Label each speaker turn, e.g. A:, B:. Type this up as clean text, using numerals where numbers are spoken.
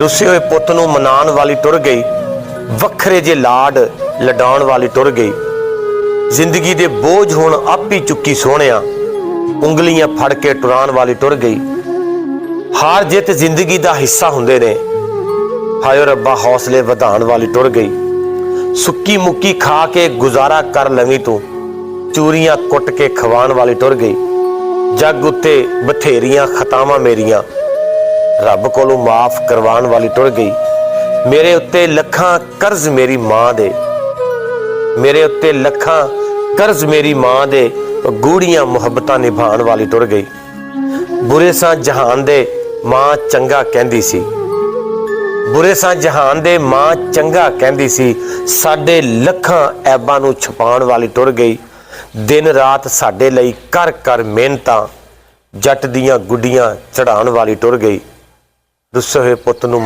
A: रुसे हुए पुत नूं मनाउण वाली टुर गई, वखरे जे लाड लडाउण वाली टुर गई। जिंदगी दे बोझ हुण आप ही चुकी सोहणिया, उंगलियां फड़ के टुराण वाली टुर गई। हार जित जिंदगी दा हिस्सा हुंदे ने, हायो रब्बा हौसले वधाण वाली टुर गई। सुक्की मुक्की खा के गुजारा कर लवी तू, चूरियां कुट के खवाण वाली टुर गई। जग उत्ते बथेरियां खतावां मेरियां, रब कोलों माफ करवाण वाली टुर गई। मेरे उत्ते लखां कर्ज मेरी मां दे, मेरे उत्ते लखां कर्ज मेरी मां दे, गूढ़ियां मुहब्बतां निभाण वाली टुर गई। बुरे सां जहान दे मां चंगा कहंदी सी, बुरे सां जहान दे मां चंगा कहंदी सी। साडे लखां ऐबां नूं छुपाउण वाली टुर गई। दिन रात साडे लई कर कर मिहनतां, जट दियां गुड्डियां चढ़ाउण वाली टुर गई। रुसे होए पुत नूं